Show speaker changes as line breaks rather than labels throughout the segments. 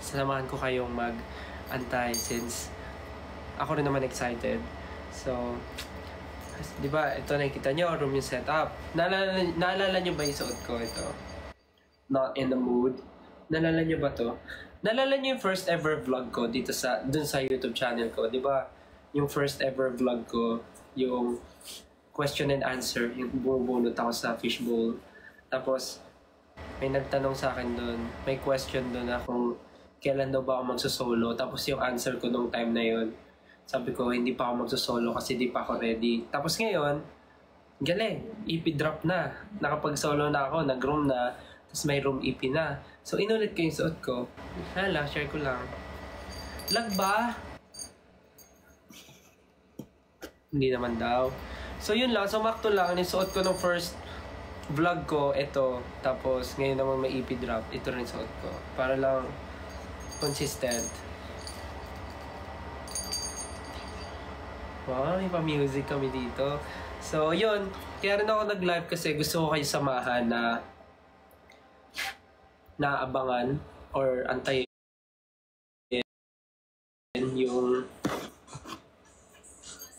samahan ko kayong mag-antay since ako rin naman excited. So, di ba, ito nakikita nyo, room yung setup. Naalala nyo ba yung suot ko ito? Not in the mood. Naalala nyo ba to? Naalala nyo yung first ever vlog ko dito dun sa YouTube channel ko, di ba? Yung first ever vlog ko, yung question and answer, yung bubunot ako sa fishbowl. Tapos, may nagtanong sa akin dun, may question dun na kung kailan daw ba ako magsusolo. Tapos yung answer ko nung time na yun, sabi ko, hindi pa ako magsusolo kasi di pa ako ready. Tapos ngayon, galing, EP drop na. Nakapag-solo na ako, nag-room na, tapos may room EP na. So, inulit ko yung suot ko. Hala, share ko lang. Lag ba? Hindi naman daw. So, yun lang. So, makto lang. Nisuot ko nung first vlog ko, ito. Tapos, ngayon naman may EP drop. Ito rin suot ko. Para lang consistent. Wow, may pa-music kami dito. So, yun. Kaya rin ako nag-live kasi gusto ko kayo samahan na naabangan or antayin yung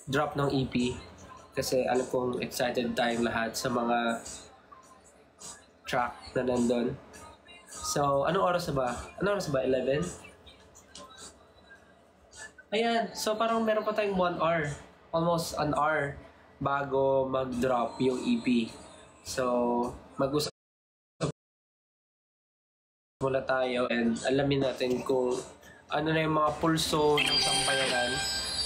drop ng EP. Kasi alam kong excited tayong lahat sa mga track na nandun. So, anong oras ba? Anong oras ba? 11? Ayan. So, parang meron pa tayong 1 hour. Almost an hour bago mag-drop yung EP. So, mag-usap muna tayo and alamin natin kung ano na yung mga pulso ng Sampayanan.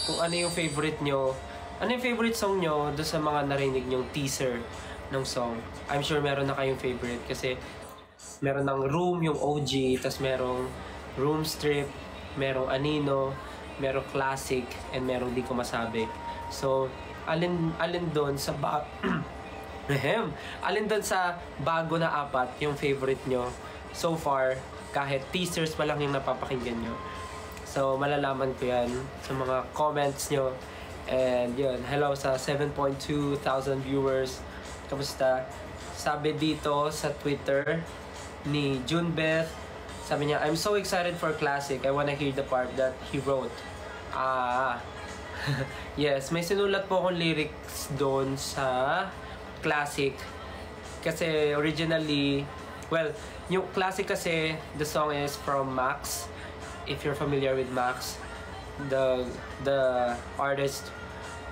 Kung ano yung favorite nyo. Ano yung favorite song nyo doon sa mga narinig nyong teaser ng song. I'm sure meron na kayong favorite kasi meron ng Room, yung OG, tas merong Room Strip, merong Anino, merong Classic, and merong Di Ko Masabi. So, alin doon sa alin doon sa bago na apat yung favorite nyo so far, kahit teasers pa lang yung napapakinggan nyo. So, malalaman ko yan sa mga comments nyo. And yun, hello sa 7.2 thousand viewers. Kamusta? Sabi dito sa Twitter ni Junebeth, sabi niya, I'm so excited for Classic. I wanna hear the part that he wrote. Yes, may sinulat po akong lyrics doon sa Classic. Kasi originally, well, yung Classic kasi, the song is from Max. If you're familiar with Max, the artist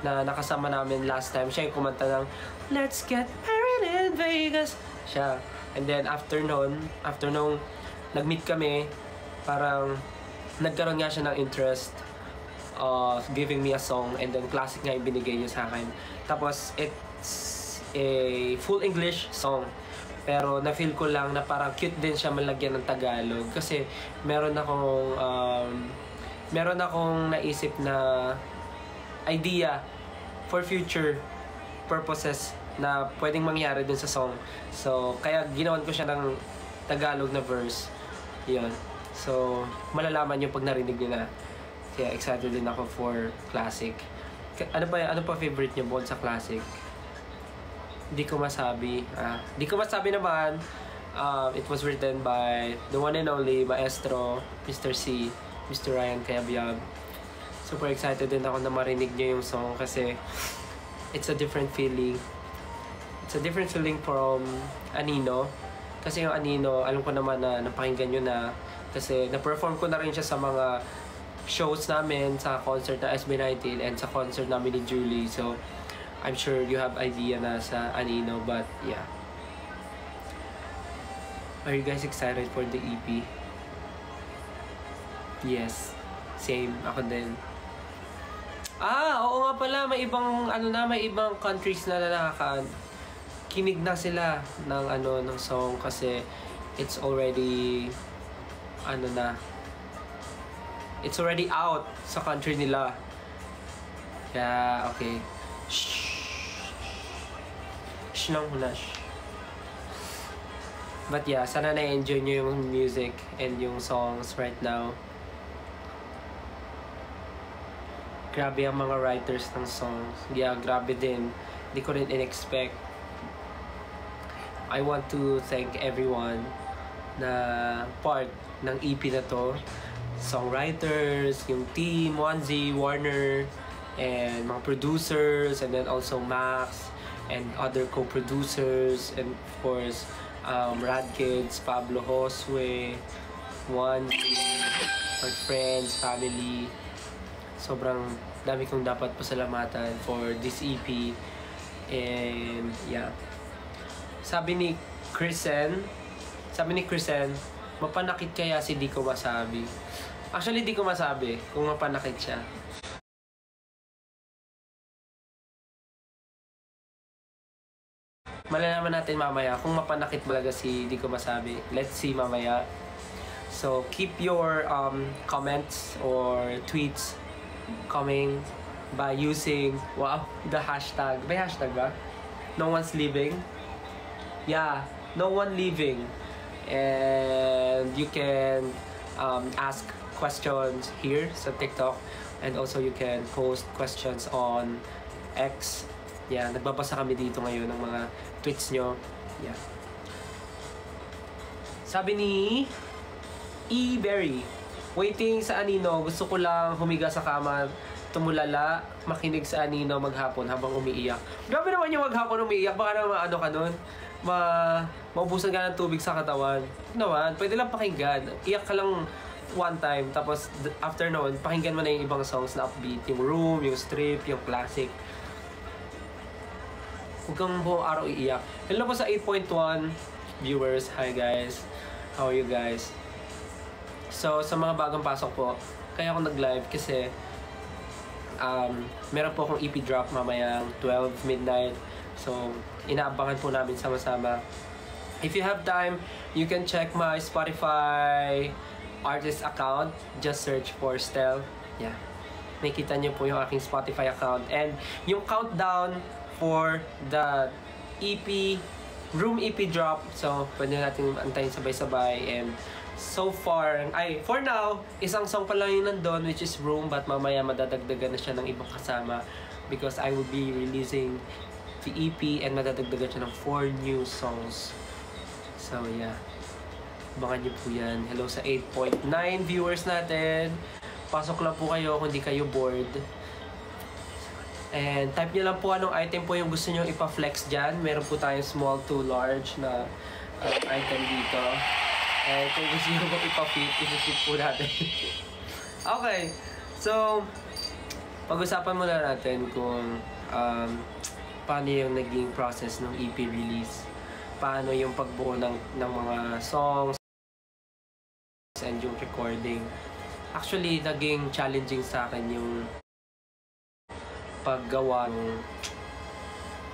na nakasama namin last time, siya yung kumanta ng Let's Get Married in Vegas. Siya. And then after nung nag-meet kami, parang nagkaroon nga siya ng interest of giving me a song, and then Classic nga yung binigay niya sa akin. Tapos it's a full English song. Pero na-feel ko lang na parang cute din siya malagyan ng Tagalog kasi meron akong naisip na idea for future purposes na pwedeng mangyari dun sa song. So, kaya ginawan ko siya ng Tagalog na verse. Yun. So, malalaman nyo pag narinig nyo na. Kaya excited din ako for Classic. Ano pa favorite nyo bukod sa Classic? Di Ko Masabi. Di Ko Masabi naman, it was written by the one and only Maestro, Mr. C, Mr. Ryan Cayabyab. Super excited din ako na marinig niyo yung song kasi it's a different feeling. It's a different feeling from Anino. Kasi yung Anino, alam ko naman na napakinggan nyo na kasi na-perform ko na rin siya sa mga shows namin, sa concert na SB19 and sa concert namin ni Julie. So, I'm sure you have idea na sa Anino, but yeah. Are you guys excited for the EP? Yes. Same. Ako din. Oo nga pala. May ibang, may ibang countries na kinig na sila ng song kasi it's already, it's already out sa country nila. Kaya, okay. Shh lang muna. But yeah, sana na-enjoy nyo yung music and yung songs right now. Grabe ang mga writers ng songs. Yeah, grabe din. Di ko rin in-expect. I want to thank everyone na part ng EP na to. Songwriters, yung team, 1Z, Warner, and mga producers, and then also Max, and other co-producers, and of course, Rad Kids, Pablo Josue, 1Z, my friends, family. Sobrang dami kong dapat pasalamatan for this EP. And yeah. Sabi ni Krisen, mapanakit kaya si Di Ko Masabi. Actually, di ko masabi kung mapanakit siya. Malalaman natin mamaya kung mapanakit talaga si Di Ko Masabi. Let's see mamaya. So, keep your comments or tweets coming by using, the hashtag. May hashtag ba? No one's leaving? Yeah, no one leaving. And you can ask questions here sa TikTok, and also you can post questions on X. Yeah, nagbabasa kami dito ngayon ng mga tweets nyo. Yeah. Sabi ni E-Berry, waiting sa anino, gusto ko lang humiga sa kama, tumulala, makinig sa anino maghapon habang umiiyak. Grabe naman yung maghapon umiiyak, baka naman ano ka nun, maubusan ka ng tubig sa katawan. Naman, pwede lang pakinggan. Iyak ka lang one time, tapos after noon, pakinggan mo na yung ibang songs na upbeat. Yung Room, yung Strip, yung Classic. Huwag kang buong araw iiyak. Hello po sa 8.1 viewers. Hi guys. How are you guys? So, sa mga bagong pasok po, kaya ako nag-live kasi meron po akong EP drop mamayang 12 midnight. So, inaabangan po namin sama-sama. If you have time, you can check my Spotify artist account. Just search for Stel. Yeah. Makita nyo po yung aking Spotify account. And yung countdown for the EP, Room EP drop. So, pwede natin antayin sabay-sabay. And so far, for now, isang song pa lang yung nandun, which is Room. But mamaya madadagdagan na siya ng ibang kasama. Because I will be releasing the EP and madadagdagan siya ng 4 new songs. So, yeah. Abangan nyo po yan. Hello sa 8.9 viewers natin. Pasok lang po kayo kung di kayo bored. And type nyo lang po anong item po yung gusto nyo ipa-flex dyan. Meron po tayong small to large na item dito. And kung gusto nyo po ipa-fit, ipa-fit po natin. Okay. So, pag-usapan muna natin kung paano yung naging process ng EP release. Paano yung pagbuo ng mga songs and yung recording. Actually, naging challenging sa akin yung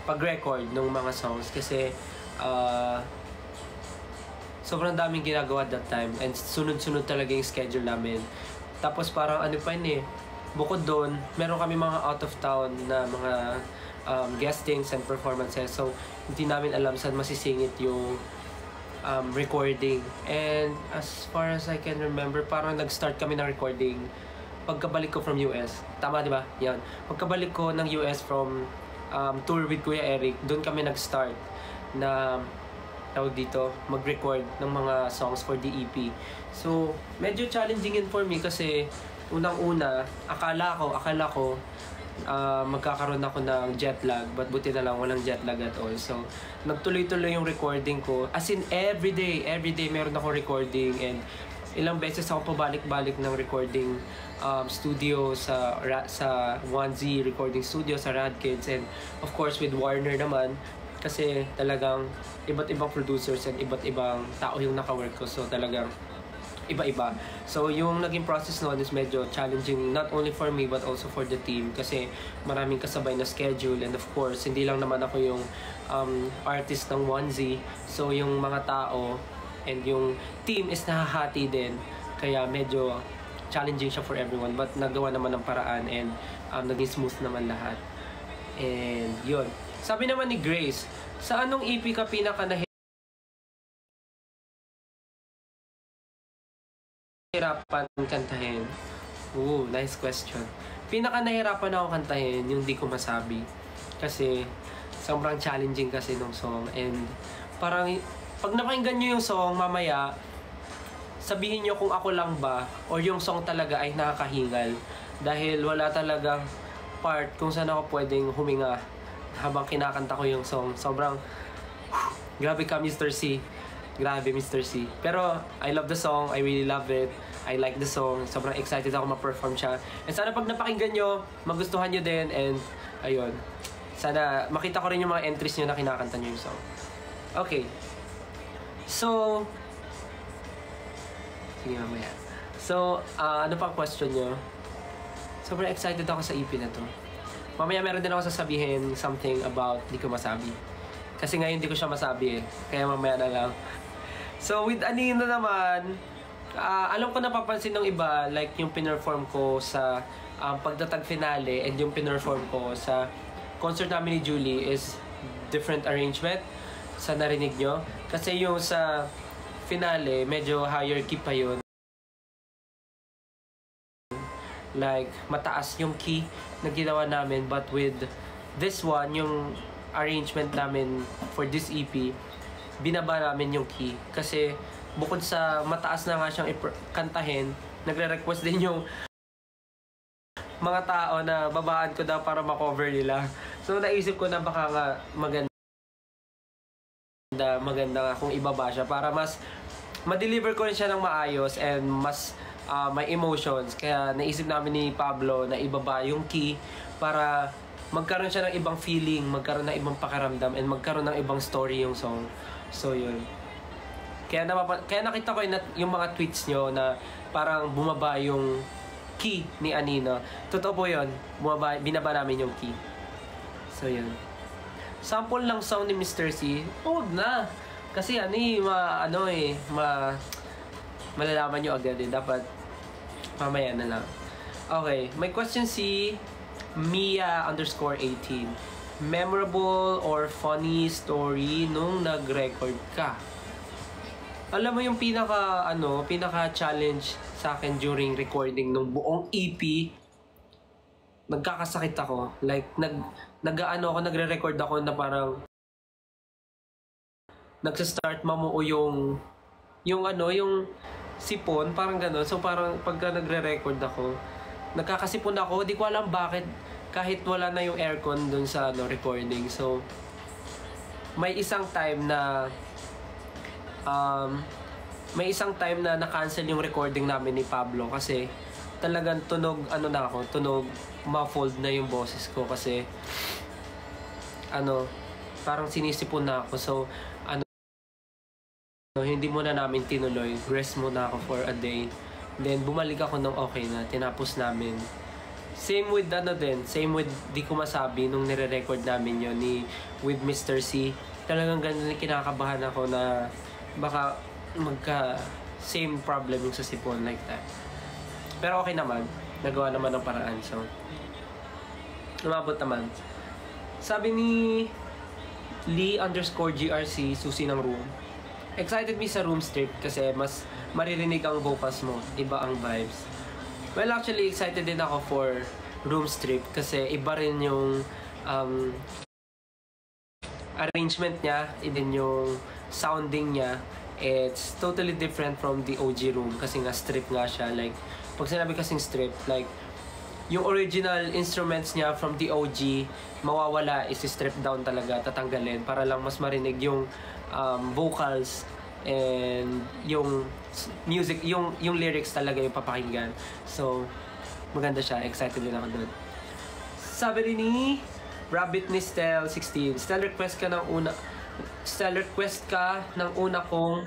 pag-record ng mga songs kasi sobrang daming ginagawa that time and sunod-sunod talaga yung schedule namin. Tapos parang ano pa yun bukod doon, meron kami mga out of town na mga guestings and performances. So, hindi namin alam saan masisingit yung recording. And as far as I can remember, parang nag-start kami ng recording pagkabalik ko from US. Tama, di ba? Yan. Pagkabalik ko ng US from tour with Kuya Eric, doon kami nag-start na tawag dito, mag-record ng mga songs for the EP. So, medyo challenging yun for me kasi unang-una, akala ko magkakaroon ako ng jet lag, but buti na lang walang jet lag at all. So, nagtuloy-tuloy yung recording ko. As in, everyday meron akong recording, and ilang beses ako pabalik-balik ng recording studio sa 1Z recording studio sa Rad Kids, and of course with Warner naman kasi talagang iba't ibang producers and iba't ibang tao yung naka-work ko. So, talagang iba-iba. So, yung naging process noon is medyo challenging, not only for me but also for the team kasi maraming kasabay na schedule, and of course, hindi lang naman ako yung artist ng 1Z. So, yung mga tao and yung team is nahahati din. Kaya medyo challenging siya for everyone, but nagawa naman ng paraan and naging smooth naman lahat. And yun. Sabi naman ni Grace, sa anong EP ka nahirapan kantahin? Nice question. Pinaka nahirapan ako kantahin yung Di Ko Masabi. Kasi sobrang challenging kasi nung song. And parang pag napakinggan nyo yung song mamaya, sabihin nyo kung ako lang ba or yung song talaga ay nakakahingal. Dahil wala talagang part kung saan ako pwedeng huminga habang kinakanta ko yung song. Sobrang grabe ka, Mr. C. Grabe, Mr. C. Pero I love the song. I really love it. I like the song. Sobrang excited ako ma-perform siya. And sana pag napakinggan nyo, magustuhan nyo din. And ayun. Sana makita ko rin yung mga entries nyo na kinakanta nyo yung song. Okay. So, sige mamaya. So, ano pang question nyo? Sobrang excited ako sa EP na to. Mamaya meron din ako sasabihin something about di ko masabi. Kasi ngayon di ko siya masabi eh. Kaya mamaya na lang. So, with Anino naman, alam ko napapansin ng iba, like yung pinerform ko sa pagtatag finale and yung pinerform ko sa concert namin ni Julie is different arrangement sa narinig nyo. Kasi yung sa finale, medyo higher key pa yun. Like, mataas yung key na ginawa namin. But with this one, yung arrangement namin for this EP, binaba namin yung key. Kasi bukod sa mataas na nga siyang kantahin, nagre-request din yung mga tao na babaan ko daw para makover nila. So naisip ko na baka nga maganda nga kung ibaba siya para mas ma-deliver ko rin siya ng maayos and mas may emotions. Kaya naisip namin ni Pablo na ibaba yung key para magkaroon siya ng ibang feeling, magkaroon ng ibang pakiramdam, and magkaroon ng ibang story yung song. So yun. Kaya nakita ko yung mga tweets nyo na parang bumaba yung key ni Anino. Totoo po yun. Binaba namin yung key. So yun. Sample lang song ni Mr. C. Huwag na. Kasi malalaman nyo agad eh. Dapat mamaya na lang. Okay. May question si Mia_18. Memorable or funny story nung nag-record ka? Alam mo yung pinaka-challenge sa akin during recording ng buong EP, nagkakasakit ako. Like, nagre-record ako na parang nagsa-start mamuo yung sipon, parang gano'n. So, parang pagka nagre-record ako, nagkakasipon ako, di ko alam bakit, kahit wala na yung aircon dun sa recording. So, may isang time na na-cancel yung recording namin ni Pablo kasi talagang tunog muffled na yung boses ko kasi parang sinisipon na ako. So hindi muna namin tinuloy, rest muna ako for a day, then bumalik ako nung okay na, tinapos namin. Same with Di Ko Masabi nung nire-record namin yun with Mr. C. Talagang ganun, kinakabahan ako na baka same problem yung sa sipon, like that. Pero okay naman, nagawa naman ng paraan. So lumabot naman. Sabi ni Lee_GRC, susi ng room, excited me sa room strip kasi mas maririnig ang vocals mo, iba ang vibes. Well, actually excited din ako for room strip kasi iba rin yung arrangement niya, din yung sounding niya. It's totally different from the OG room kasi nga strip nga siya. Like, pag sinabi kasing strip, like, yung original instruments niya from the OG, mawawala, isi-strip down talaga, tatanggalin para lang mas marinig yung vocals and yung music, yung lyrics talaga yung papakinggan. So, maganda siya. Excited din ako doon. Sabi rin ni Rabbit ni Stel16, request ka ng una kong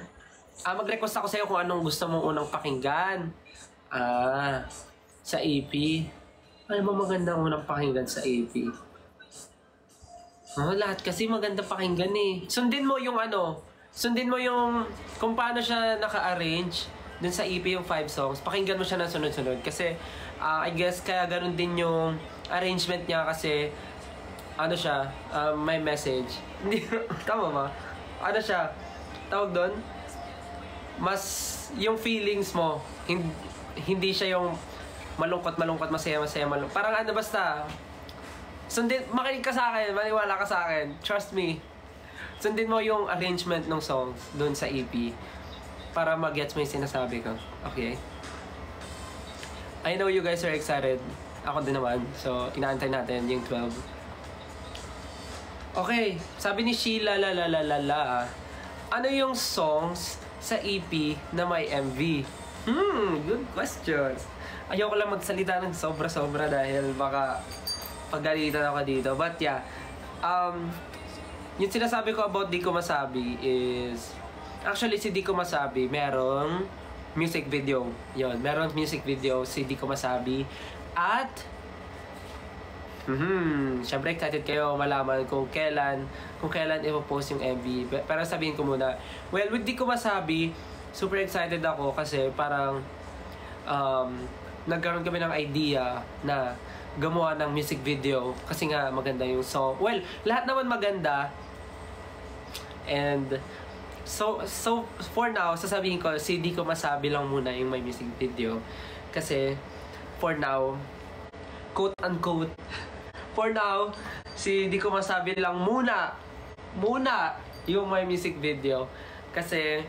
mag-request ako sa'yo kung anong gusto mong unang pakinggan. Sa EP. Ano ba magandang unang pakinggan sa EP? Lahat kasi maganda pakinggan eh. Sundin mo yung kung paano siya naka-arrange dun sa EP, yung 5 songs. Pakinggan mo siya ng sunod-sunod. Kasi I guess kaya ganun din yung arrangement niya kasi may message. Hindi, tama ba? Tawag doon? Mas yung feelings mo, hindi siya yung malungkot, masaya, parang basta, makinig ka sa akin, maniwala ka sa akin, trust me. Sundin mo yung arrangement ng songs doon sa EP. para mag-gets mo yung sinasabi ko. Okay? I know you guys are excited. Ako din naman. So, inaantay natin yung 12. Okay. Sabi ni Sheila, ano yung songs sa EP na may MV? Good question. Ayoko lang magsalita ng sobra-sobra dahil baka paggalitan ako dito. But yeah, yung sinasabi ko about Di Ko Masabi is, actually si Di Ko Masabi, merong music video. Yun, merong music video si Di Ko Masabi. At, syempre excited kayo malaman kung kailan ipopost yung MV. Pero sabihin ko muna, well, with Di Ko Masabi, super excited ako kasi parang, nagkaroon kami ng idea na gumawa ng music video kasi nga maganda yung song. Well, lahat naman maganda. And so for now, sasabihin ko, si Di Ko Masabi lang muna yung may music video. Kasi for now, quote unquote, for now, si Di Ko Masabi lang muna yung may music video. Kasi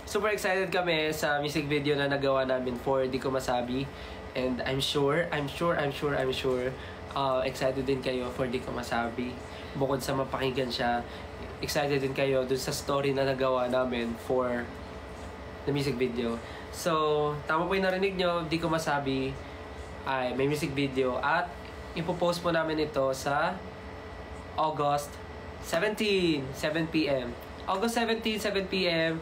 super excited kami sa music video na nagawa namin for Di Ko Masabi. And I'm sure, excited din kayo for Di Ko Masabi. Bukod sa mapakinggan siya, excited din kayo dun sa story na nagawa namin for the music video. So, tama po yung narinig nyo, Di Ko Masabi ay may music video. At ipopost po namin ito sa August 17, 7 p.m. August 17, 7 p.m.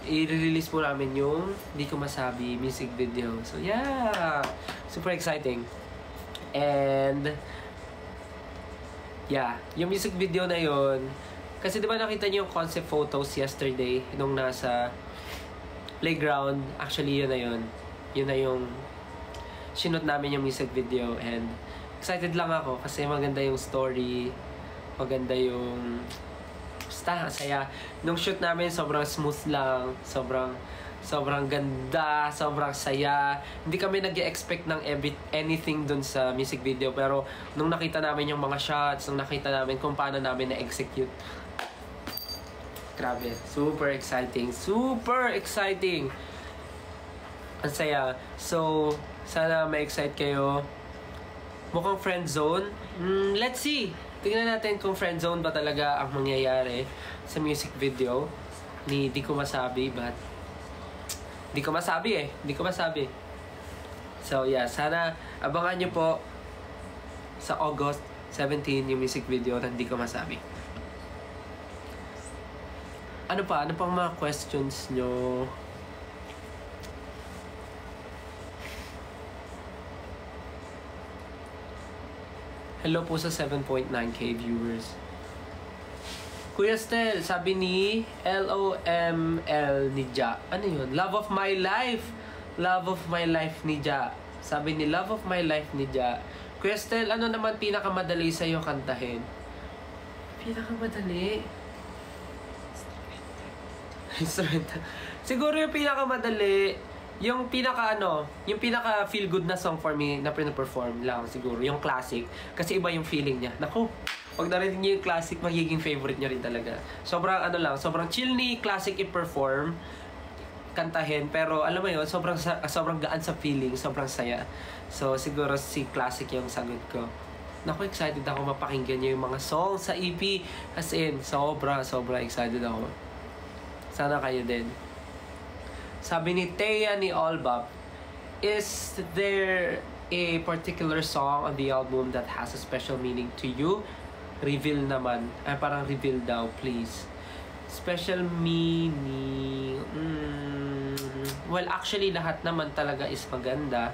I-release po namin yung Di Ko Masabi music video. So yeah, super exciting. And yeah, yung music video na yun, kasi di ba nakita niyo yung concept photos yesterday nung nasa playground. Actually yun na yung sinot namin yung music video. And excited lang ako kasi maganda yung story, maganda yung basta, saya. Nung shoot namin, sobrang smooth lang. Sobrang ganda. Sobrang saya. Hindi kami nag-expect ng anything dun sa music video. Pero, nung nakita namin yung mga shots, nung nakita namin kung paano namin na-execute, grabe. Super exciting. Super exciting! Ang saya. So, sana ma-excite kayo. Mukhang friend zone. Let's see! Tingnan natin kung friend zone ba talaga ang mangyayari sa music video ni Di Ko Masabi, but Di Ko Masabi. So yeah, sana abangan nyo po sa August 17 yung music video ng Di Ko Masabi. Ano pang mga questions nyo? Hello po sa 7.9k viewers. Kuya Stel, sabi ni LOML ni Ja. Ano yun? Love of my life. Love of my life ni Ja. Sabi ni Love of my life ni Ja. Kuya Stel, ano naman pinakamadali sa'yo kantahin? Pinakamadali? Instrumental. Siguro yung pinakamadali, yung pinaka feel good na song for me na pina-perform lang siguro, yung classic. Kasi iba yung feeling niya. Naku, pag narinig niyo yung classic, magiging favorite niyo rin talaga. Sobrang chill ni classic i-perform, kantahin, pero alam mo yun, sobrang gaan sa feeling, sobrang saya. So, siguro si classic yung sagot ko. Naku, excited ako mapakinggan niyo yung mga songs sa EP. As in, sobra excited ako. Sana kayo din. Sabi ni Thea ni Olbap, is there a particular song on the album that has a special meaning to you? Reveal naman. Parang reveal daw, please. Special meaning... Well, actually, lahat naman talaga is maganda.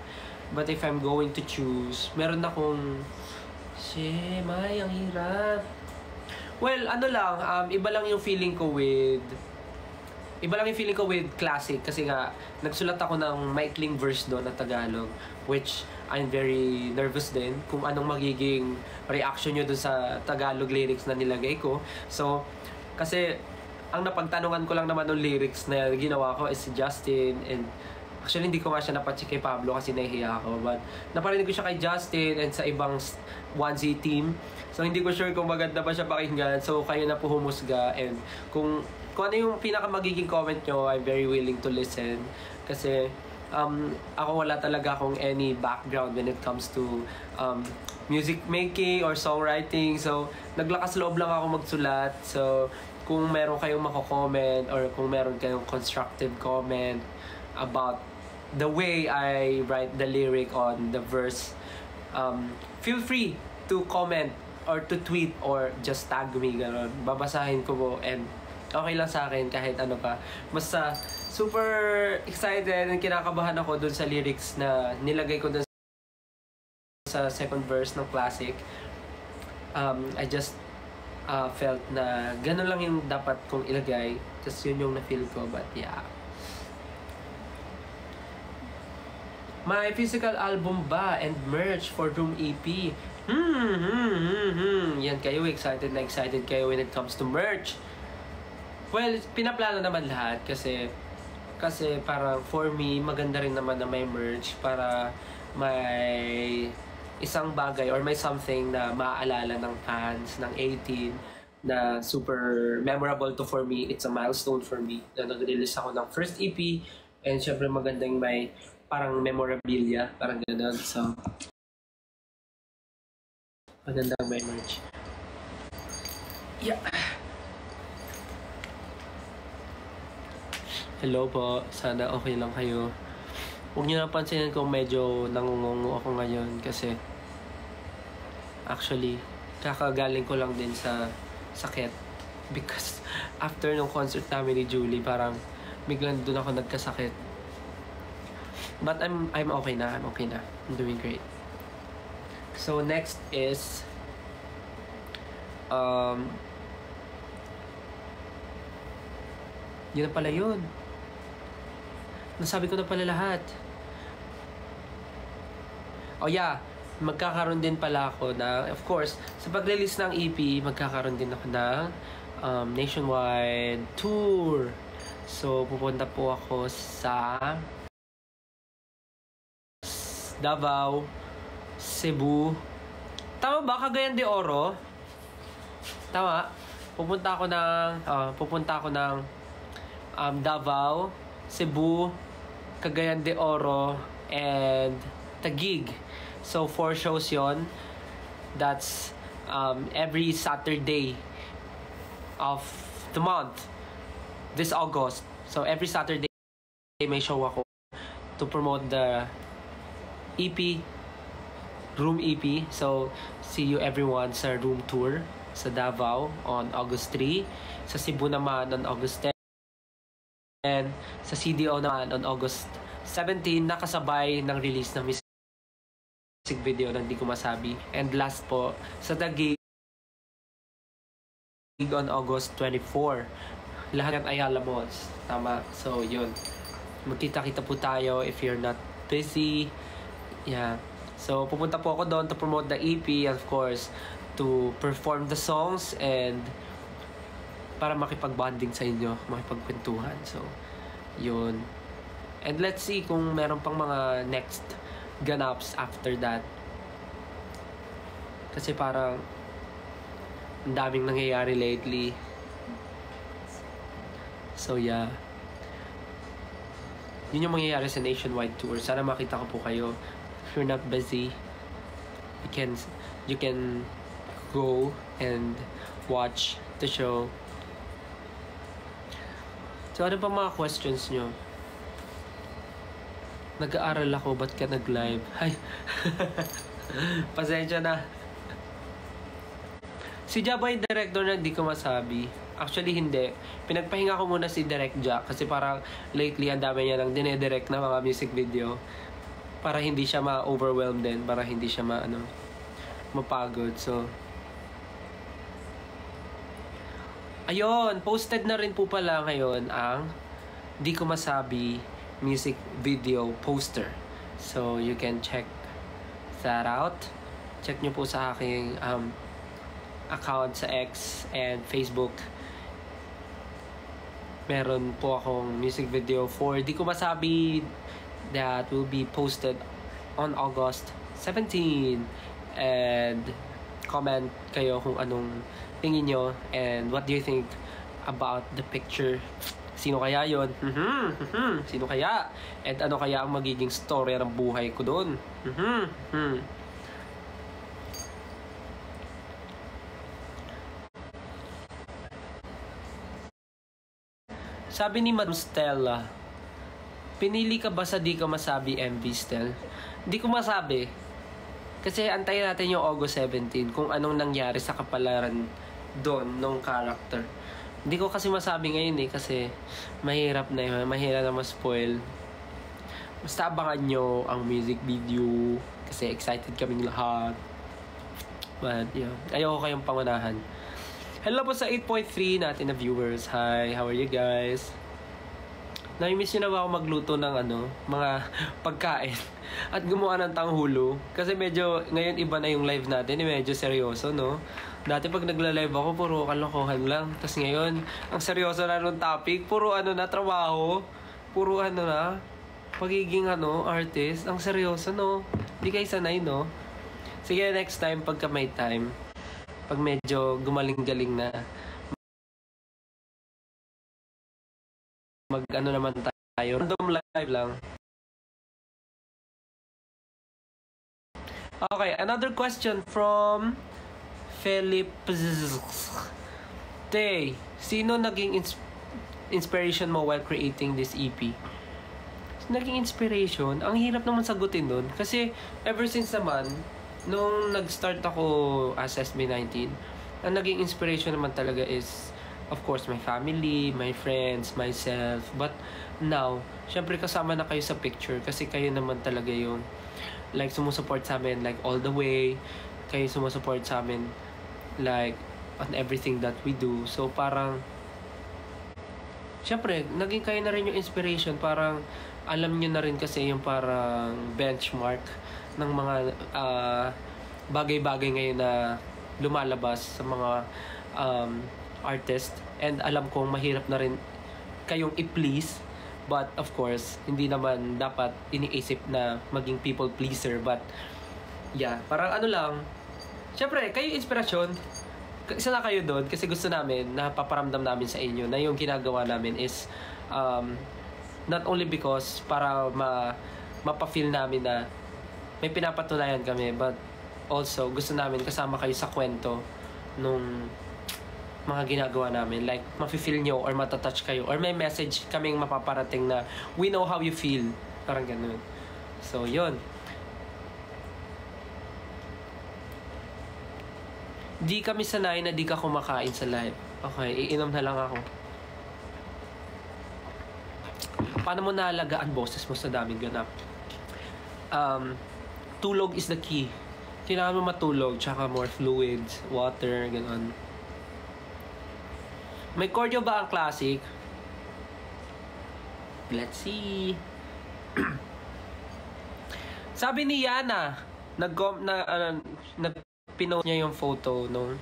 But if I'm going to choose, meron akong... May ang hirap. Well, iba lang yung feeling ko with classic kasi nga nagsulat ako ng maikling verse doon na Tagalog, which I'm very nervous din kung anong magiging reaction nyo doon sa Tagalog lyrics na nilagay ko. So, kasi ang napagtanungan ko lang naman ng lyrics na ginawa ko is si Justin, and actually hindi ko nga siya napacheck kay Pablo kasi nahihiya ako, but naparinig ko siya kay Justin and sa ibang 1Z team. So, hindi ko sure kung maganda ba siya pakinggan. So, kayo na po humusga, and kung kung ano yung pinaka magiging comment nyo, I'm very willing to listen. Kasi ako wala talaga akong any background when it comes to music making or songwriting. So, naglakas loob lang ako magsulat. So, kung meron kayong mako-comment or kung meron kayong constructive comment about the way I write the lyric on the verse, feel free to comment or to tweet or just tag me, gano'n. Babasahin ko po and okay lang sa akin kahit ano pa. Basta super excited and kinakabahan ako dun sa lyrics na nilagay ko dun sa second verse ng Classic. I just felt na gano'n lang yung dapat kong ilagay. Just yun yung na-feel ko, but yeah. My physical album ba and merch for Room EP? Yan kayo, excited na excited kayo when it comes to merch. Well, pinaplano naman lahat kasi parang for me, maganda rin naman na may merch para may isang bagay or may something na maaalala ng fans ng 18 na super memorable to for me. It's a milestone for me na nag-release ako ng first EP and syempre magandang may parang memorabilia, parang gano'n. So, magandang may merch. Yeah. Hello po. Sana okay lang kayo. Huwag niyo napansinin kung medyo nangungungo ako ngayon kasi actually, kakagaling ko lang din sa sakit because after nung concert namin ni Julie, parang biglang doon ako nagkasakit. But I'm okay na. I'm okay na. I'm doing great. So next is yun na pala yun. Nasabi ko na pala lahat. Oh yeah, magkakaroon din pala ako na, of course, sa pag-release ng EP, magkakaroon din ako ng nationwide tour. So pupunta po ako sa Davao, Cebu. Tama ba? Cagayan de Oro? Tama. Pupunta ako ng Davao, Cebu, Cagayan de Oro, and Taguig. So 4 shows yon. That's every Saturday of the month. This August. So every Saturday may show ako to promote the EP, Room EP. So, see you everyone sa Room Tour sa Davao on August 3. Sa Cebu naman on August 10. And sa CDO naman on August 17, nakasabay ng release ng music video ng Di Ko Masabi. And last po, sa Taguig on August 24. Lahat ng Ayala Malls. Tama. So, yun. Magkita-kita po tayo if you're not busy. Yeah. So, pupunta po ako doon to promote the EP, of course, to perform the songs and para makipag-bonding sa inyo, makipagkwentuhan. So, yun. And let's see kung meron pang mga next ganaps after that. Kasi parang ang daming nangyayari lately. So, yeah. Yun yung mangyayari sa nationwide tour. Sana makita ko po kayo. If you're not busy, you can go and watch the show. So, ano pa mga questions nyo? Nag-aaral ako, ba't ka nag-live? Ay, pasensya na. Si Jabba yung director na Di Ko Masabi. Actually, hindi. Pinagpahinga ko muna si Direct Jack kasi parang lately, ang dami niya nang dinedirect na mga music video para hindi siya ma-overwhelmed din, para hindi siya mapagod. So, ayun, posted na rin po pala ngayon ang Di Ko Masabi music video poster. So, you can check that out. Check nyo po sa aking account sa X and Facebook. Meron po akong music video for Di Ko Masabi that will be posted on August 17. And comment kayo kung anong tingin nyo and what do you think about the picture. Sino kaya yon? Sino kaya? And ano kaya ang magiging story ng buhay ko doon? Sabi ni Madam Stella, pinili ka ba sa di ka masabi, MV Stel? Di ko masabi. Kasi antayin natin yung August 17 kung anong nangyari sa kapalaran doon nung character. Hindi ko kasi masabi ngayon kasi mahirap na yun. Mahirap na ma-spoil. Basta abangan nyo ang music video kasi excited kaming lahat. But yeah, ayoko kayong pangunahan. Hello po sa 8.3 natin na viewers. Hi, how are you guys? Na-miss nyo na ba ako magluto ng mga pagkain at gumawa ng tanghulo? Kasi medyo, ngayon iba na yung live natin, medyo seryoso, no? Dati pag nagla-live ako, puro kalokohan lang. Tapos ngayon, ang seryoso na nung topic, puro na, trabaho. Puro na, pagiging artist. Ang seryoso, no? Di kayo sanay, no? Sige, next time, pagka may time, pag medyo gumaling-galing na, naman tayo. Random live lang. Okay, another question from Philip. Tay, sino naging inspiration mo while creating this EP? Naging inspiration? Ang hirap naman sagutin dun. Kasi ever since naman, nung nag-start ako as SB19, ang naging inspiration naman talaga is, of course, my family, my friends, myself. But now, syempre kasama na kayo sa picture kasi kayo naman talaga yung like sumusuport sa amin like all the way. Kayo sumusuport sa amin like on everything that we do. So parang syempre, naging kayo na rin yung inspiration. Parang alam nyo na rin kasi yung parang benchmark ng mga bagay-bagay ngayon na lumalabas sa mga artist. And alam kong mahirap na rin kayong i-please. But of course, hindi naman dapat iniisip na maging people pleaser. But yeah, parang lang. Syempre, kayo inspirasyon. Isa na kayo doon kasi gusto namin na paparamdam namin sa inyo na yung ginagawa namin is not only because para mapafeel namin na may pinapatunayan kami, but also gusto namin kasama kayo sa kwento nung mga ginagawa namin. Like, mafe-feel nyo or matatouch kayo or may message kaming mapaparating na we know how you feel. Parang ganun. So, yun. Di kami sanay na di ka kumakain sa live. Okay, iinom na lang ako. Paano mo naalagaan boses mo sa daming ganap? Tulog is the key. Kailangan mo matulog, tsaka more fluids, water, gano'n. May cardio ba ang classic? Let's see. Sabi ni Yana, nagpinost niya yung photo nung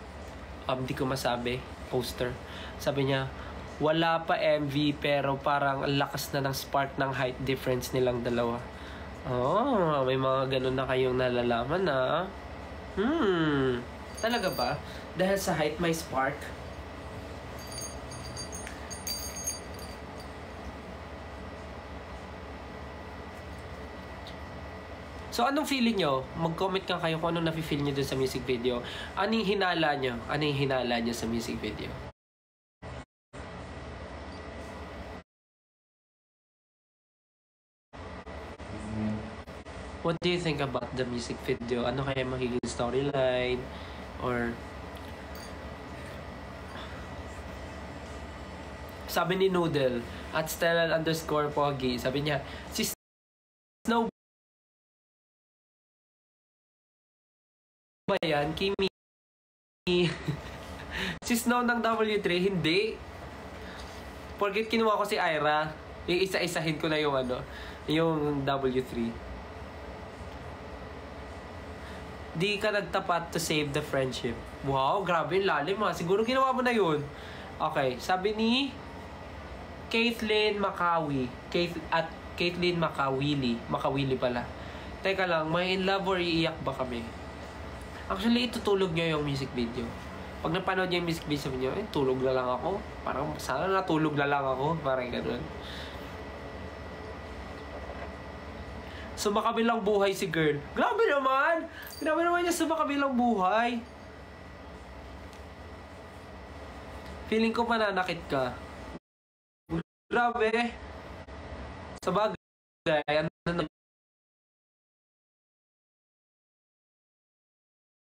di ko masabi, poster. Sabi niya, wala pa MV pero parang ang lakas na ng spark ng height difference nilang dalawa. Oh, may mga ganun na kayong nalalaman na. Talaga ba? Dahil sa height may spark? So, anong feeling nyo? Mag-comment ka kayo kung anong nafe-feel nyo dun sa music video. Anong hinala nyo? Anong hinala nyo sa music video? What do you think about the music video? Ano kaya magiging storyline? Or sabi ni Noodle at Stella_Pogi, sabi niya, si Snow ba yan? Kimi si Snow ng W3, hindi. Porket kinuha ko si Ira, iisa-isahin ko na yung yung W3. Di ka nagtapat to save the friendship. Wow, grabe, lalim ha. Siguro ginawa mo na yun. Okay, sabi ni Caitlin Makawi. Caitlin Makawili. Makawili pala. Teka lang, may in love or iiyak ba kami? Actually, itutulog nyo yung music video. Pag napanood niya yung music video, sabi niyo, tulog na lang ako. Parang sana natulog na lang ako. Parang ganun. Sumakabilang buhay si girl. Grabe naman! Grabe naman niya sumakabilang buhay. Feeling ko mananakit ka. Grabe. Sa bagay, ano na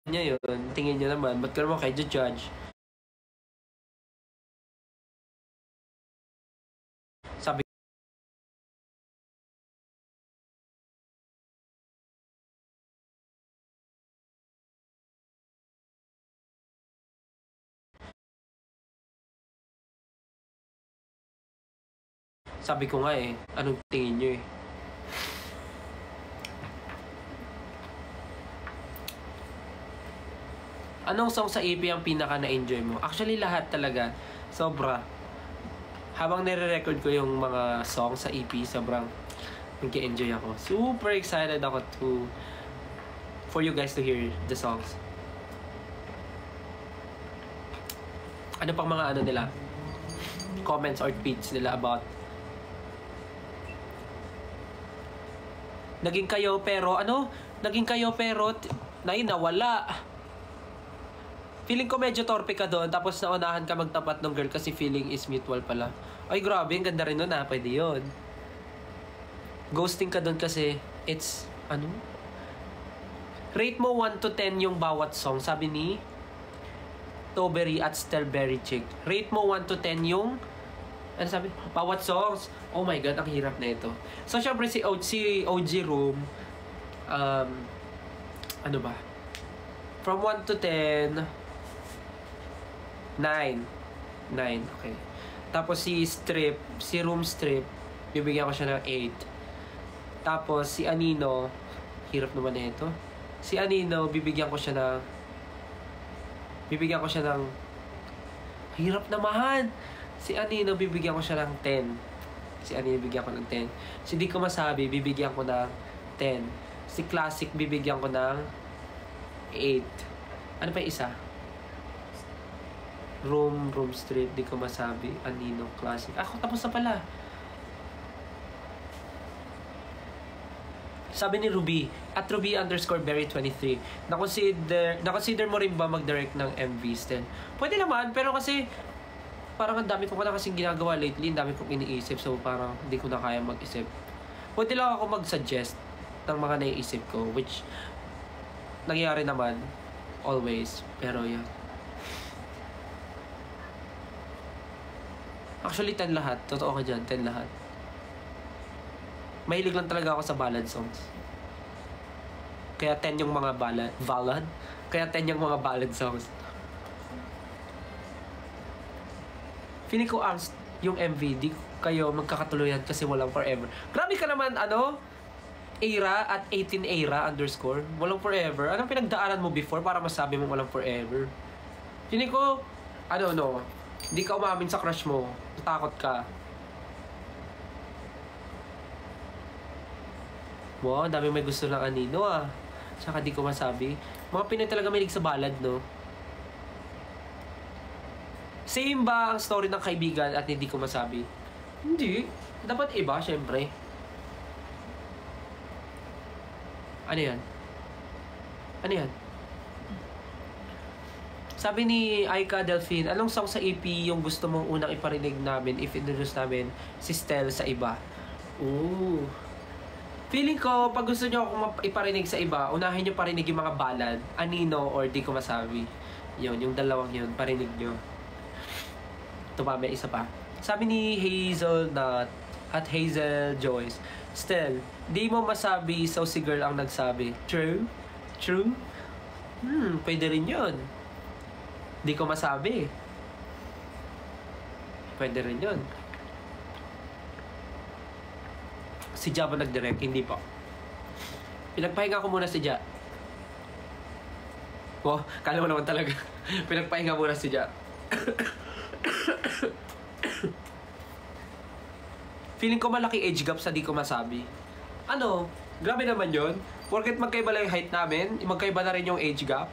niya yun. Tingin niya naman, ba't ka naman kayo judge? Sabi Sabi ko nga anong tingin nyo Anong song sa EP ang pinaka na-enjoy mo? Actually, lahat talaga. Sobra. Habang nire-record ko yung mga song sa EP, sobrang nag-enjoy ako. Super excited ako for you guys to hear the songs. Ano pang mga nila? Comments or tweets nila about naging kayo pero nawala. Feeling ko medyo torpe ka doon tapos naunahan ka magtapat ng girl kasi feeling is mutual pala. Ay grabe, ang ganda rin nun pwede yun. Ghosting ka doon kasi it's rate mo 1 to 10 yung bawat song, sabi ni Toberry at Stelberry Chick. Rate mo 1 to 10 yung sabi? Bawat songs. Oh my God, ang hirap na ito. So, syempre si OG Room, ano ba? From 1 to 10, 9. 9, okay. Tapos si Room Strip, bibigyan ko siya ng 8. Tapos si Anino, hirap naman na ito. Si Anino, bibigyan ko siya ng hirap naman. Si Anino, bibigyan ko siya ng 10. Si Anino, bibigyan ko ng 10. Si Di Ko Masabi, bibigyan ko ng 10. Si Classic, bibigyan ko ng 8. Ano pa yung isa? Room Street, Di Ko Masabi, Anino, Classic. Ako, tapos na pala. Sabi ni Ruby, at Ruby_berry23, na-consider mo rin ba mag-direct ng MV still? Pwede naman, pero kasi parang ang dami ko na kasing ginagawa lately, ang dami kong iniisip, so parang hindi ko na kaya mag-isip. Pwede lang ako mag-suggest ng mga naiisip ko, which nangyayari naman always, pero yeah. Actually, 10 lahat. Totoo ka dyan, 10 lahat. Mahilig lang talaga ako sa ballad songs. Kaya 10 yung mga ballad? Kaya 10 yung mga ballad songs. Feeling ko yung MV, di kayo magkakatuluyan kasi walang forever. Grabe ka naman, era at 18era_. Walang forever. Anong pinagdaanan mo before para masabi mo walang forever? Feeling ko, hindi ka umamin sa crush mo. Natakot ka. Wow, dami may gusto ng Anino Tsaka Di Ko Masabi. Mga Pinoy talaga mahilig sa ballad, no? Same ba ang story ng kaibigan at Hindi Ko Masabi? Hindi. Dapat iba, syempre. Ano yan? Sabi ni Aika Delphine, anong song sa EP yung gusto mong unang iparinig namin if introduce namin si Stel sa iba? Ooh. Feeling ko, pag gusto nyo akong iparinig sa iba, unahin nyo parinig yung mga ballad, Anino or Di Ko Masabi. Yun, yung dalawang yun, parinig nyo. Ito pa, may isa pa. Sabi ni Hazelnut at Hazel Joyce, Stel, di mo masabi, so si girl ang nagsabi. True? Pwede rin yun. Di Ko Masabi. Pwede rin yun. Si Ja ba nag-direct? Hindi pa. Pinagpahinga ko muna si Ja. Oh, kala mo naman talaga. Pinagpahinga muna si Ja. Feeling ko malaki age gap sa Di Ko Masabi. Grabe naman yun. Porket magkaiba lang yung height namin, magkaiba na rin yung age gap.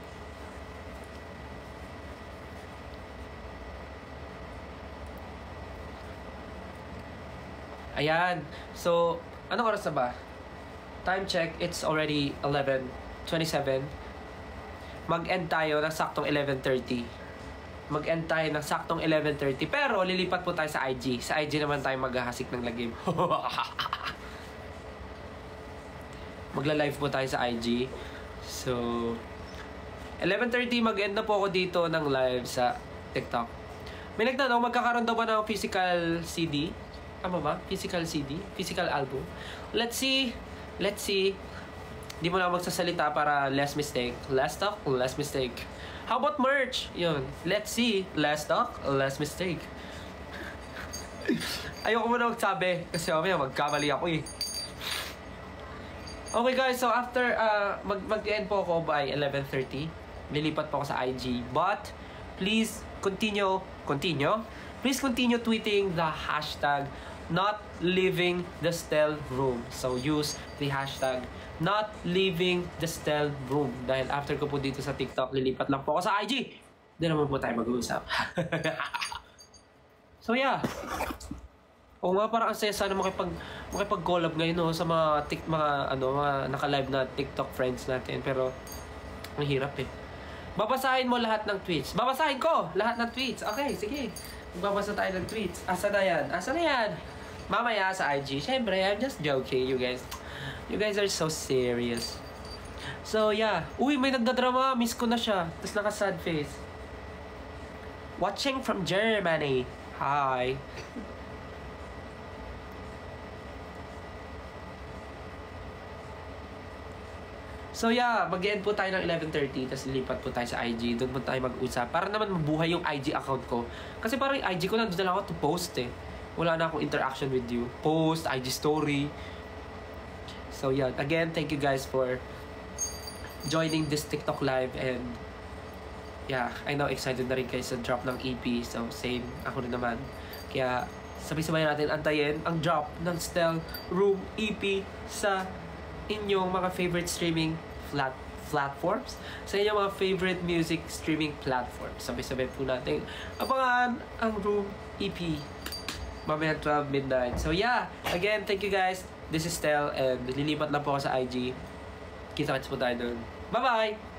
Ayan. So, anong oras na ba? Time check, it's already 11:27. Mag-end tayo ng saktong 11:30. Mag-end tayo ng saktong 11:30. Pero, lilipat po tayo sa IG. Sa IG naman tayo maghahasik ng lagim. Magla-live po tayo sa IG. So, 11:30 mag-end na po ako dito ng live sa TikTok. May nagtanong, magkakaroon daw ba ng physical CD? Ano ba? Physical CD? Physical album? Let's see. Let's see. Di mo na magsasalita para less mistake. Less talk, less mistake. How about merch? Yun. Let's see. Less talk, less mistake. Ayoko muna magsabi kasi mamaya magkamali ako eh. Okay guys, so after mag-end po ako by 11:30. Lilipat po ako sa IG. But please continue. Please continue tweeting the hashtag not leaving the Stel room. So use the hashtag not leaving the Stel room. Dahil after ko po dito sa TikTok, lilipat lang po ako sa IG. Hindi naman po tayo mag-uusap. So yeah. O nga, parang ang saya sana makipag-collab ngayon no, sa mga naka-live na TikTok friends natin. Pero ang hirap eh. Babasahin mo lahat ng tweets. Babasahin ko lahat ng tweets. Okay, sige. Magbabasa tayo ng tweets. Asa na yan? Mamaya sa IG. Siyempre, I'm just joking, you guys. You guys are so serious. So, yeah. Uy, may nagdadrama. Miss ko na siya. Tapos naka-sad face. Watching from Germany. Hi. So yeah, mag-end po tayo ng 11:30 tapos lilipat po tayo sa IG. Doon po tayo mag-usap para naman mabuhay yung IG account ko. Kasi parang yung IG ko nandun na lang ako to post eh. Wala na akong interaction with you. Post, IG story. So yeah, again, thank you guys for joining this TikTok live. And yeah, I know excited na rin kayo sa drop ng EP. So same, ako rin naman. Kaya sabay-sabay natin antayin ang drop ng Stel Room EP sa inyong mga favorite streaming platforms, sa inyong mga favorite music streaming platforms. Sabay-sabay po natin abangan ang Room EP mamaya 12 midnight. So yeah, again, thank you guys. This is Stel and lilipat lang po ako sa IG. Kita-kits po tayo doon. Bye-bye!